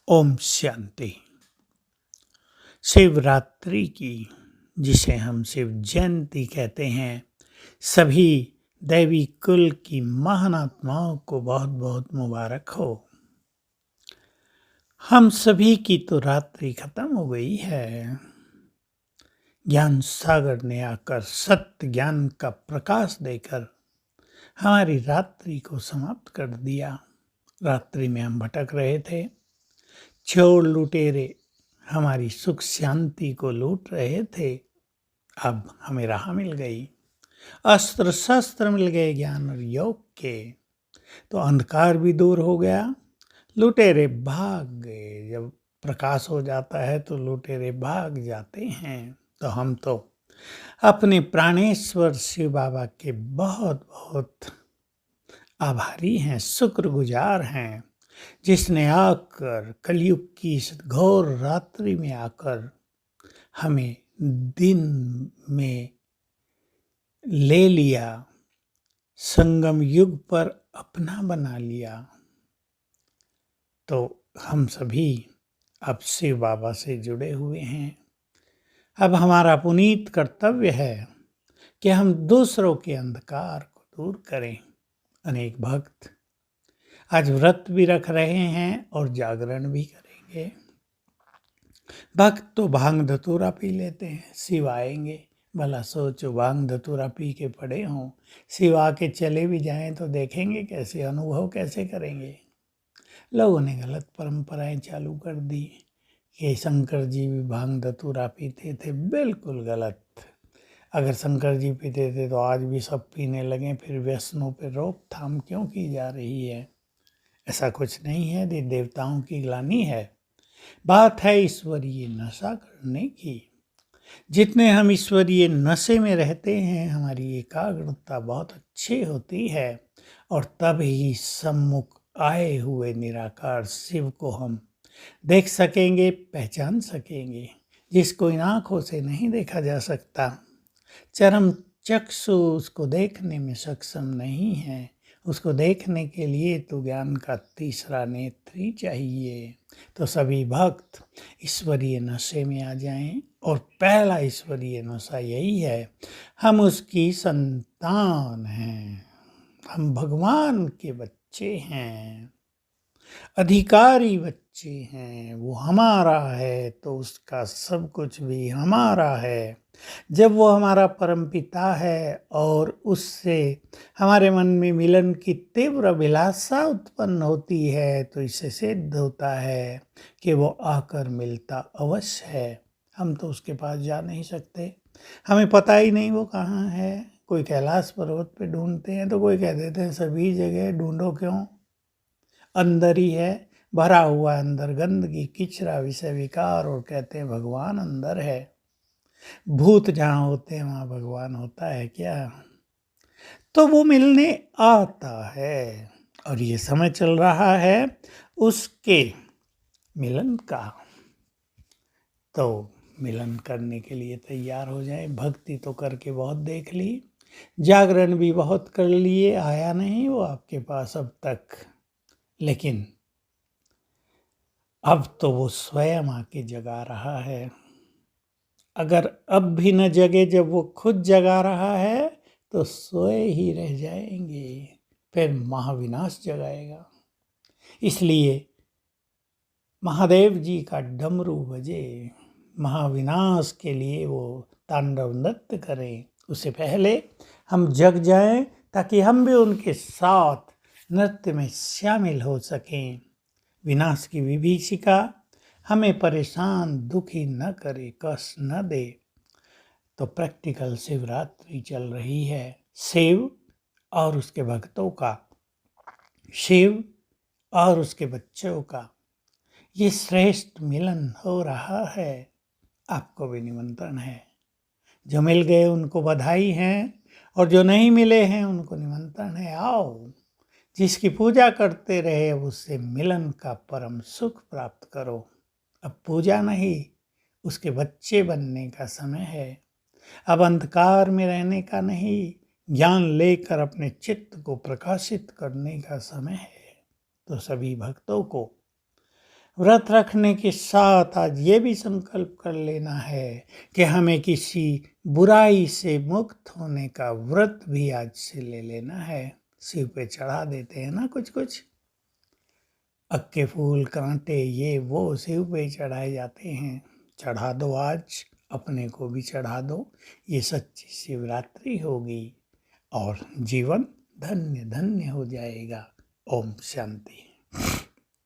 ओम शांति। शिवरात्रि की, जिसे हम शिव जयंती कहते हैं, सभी दैवी कुल की महान आत्माओं को बहुत बहुत मुबारक हो। हम सभी की तो रात्रि खत्म हो गई है। ज्ञान सागर ने आकर सत्य ज्ञान का प्रकाश देकर हमारी रात्रि को समाप्त कर दिया। रात्रि में हम भटक रहे थे। चोर लुटेरे हमारी सुख शांति को लूट रहे थे। अब हमें राह मिल गई, अस्त्र शस्त्र मिल गए ज्ञान और योग के, तो अंधकार भी दूर हो गया। लुटेरे भाग गए। जब प्रकाश हो जाता है तो लुटेरे भाग जाते हैं। तो हम तो अपने प्राणेश्वर शिव बाबा के बहुत बहुत आभारी हैं, शुक्रगुजार हैं, जिसने आकर कलयुग की इस घोर रात्रि में आकर हमें दिन में ले लिया, संगम युग पर अपना बना लिया। तो हम सभी अब शिव बाबा से जुड़े हुए हैं। अब हमारा पुनीत कर्तव्य है कि हम दूसरों के अंधकार को दूर करें। अनेक भक्त आज व्रत भी रख रहे हैं और जागरण भी करेंगे। भक्त तो भांग धतूरा पी लेते हैं, शिव आएंगे। भला सोचो, भांग धतूरा पी के पड़े हों, शिव आके चले भी जाएं तो देखेंगे कैसे, अनुभव कैसे करेंगे। लोगों ने गलत परंपराएं चालू कर दी कि शंकर जी भी भांग धतूरा पीते थे। बिल्कुल गलत। अगर शंकर जी पीते थे तो आज भी सब पीने लगे, फिर व्यसनों पर रोकथाम क्यों की जा रही है? ऐसा कुछ नहीं है। देवताओं की ग्लानि है। बात है ईश्वरीय नशा करने की। जितने हम ईश्वरीय नशे में रहते हैं, हमारी एकाग्रता बहुत अच्छी होती है और तब ही सम्मुख आए हुए निराकार शिव को हम देख सकेंगे, पहचान सकेंगे, जिसको इन आँखों से नहीं देखा जा सकता। चरम चक्षु उसको देखने में सक्षम नहीं है। उसको देखने के लिए तो ज्ञान का तीसरा नेत्र ही चाहिए। तो सभी भक्त ईश्वरीय नशे में आ जाएं। और पहला ईश्वरीय नशा यही है, हम उसकी संतान हैं, हम भगवान के बच्चे हैं, अधिकारी बच्चे हैं। वो हमारा है तो उसका सब कुछ भी हमारा है। जब वो हमारा परमपिता है और उससे हमारे मन में मिलन की तीव्र अभिलाषा उत्पन्न होती है, तो इससे सिद्ध होता है कि वो आकर मिलता अवश्य है। हम तो उसके पास जा नहीं सकते, हमें पता ही नहीं वो कहाँ है। कोई कैलाश पर्वत पे ढूंढते हैं तो कोई कह देते हैं सभी जगह ढूंढो क्यों, अंदर ही है, भरा हुआ अंदर गंदगी किचरा विषय विकार, और कहते हैं भगवान अंदर है। भूत जहाँ होते हैं वहाँ भगवान होता है क्या? तो वो मिलने आता है और ये समय चल रहा है उसके मिलन का। तो मिलन करने के लिए तैयार हो जाए। भक्ति तो करके बहुत देख ली, जागरण भी बहुत कर लिए, आया नहीं वो आपके पास अब तक। लेकिन अब तो वो स्वयं आके जगा रहा है। अगर अब भी न जगे, जब वो खुद जगा रहा है तो सोए ही रह जाएंगे, फिर महाविनाश जगाएगा। इसलिए महादेव जी का डमरू बजे, महाविनाश के लिए वो तांडव नृत्य करें। उससे पहले हम जग जाएं ताकि हम भी उनके साथ नृत्य में शामिल हो सकें। विनाश की विभीषिका हमें परेशान दुखी न करे, कष्ट न दे। तो प्रैक्टिकल शिवरात्रि चल रही है। शिव और उसके भक्तों का, शिव और उसके बच्चों का ये श्रेष्ठ मिलन हो रहा है। आपको भी निमंत्रण है। जो मिल गए उनको बधाई है और जो नहीं मिले हैं उनको निमंत्रण है, आओ। जिसकी पूजा करते रहे उससे मिलन का परम सुख प्राप्त करो। अब पूजा नहीं, उसके बच्चे बनने का समय है। अब अंधकार में रहने का नहीं, ज्ञान लेकर अपने चित्त को प्रकाशित करने का समय है। तो सभी भक्तों को व्रत रखने के साथ आज ये भी संकल्प कर लेना है कि हमें किसी बुराई से मुक्त होने का व्रत भी आज से ले लेना है। शिव पे चढ़ा देते हैं ना कुछ कुछ अक्के फूल कांटे ये वो शिव पे चढ़ाए जाते हैं। चढ़ा दो आज, अपने को भी चढ़ा दो। ये सच्ची शिवरात्रि होगी और जीवन धन्य धन्य हो जाएगा। ओम शांति।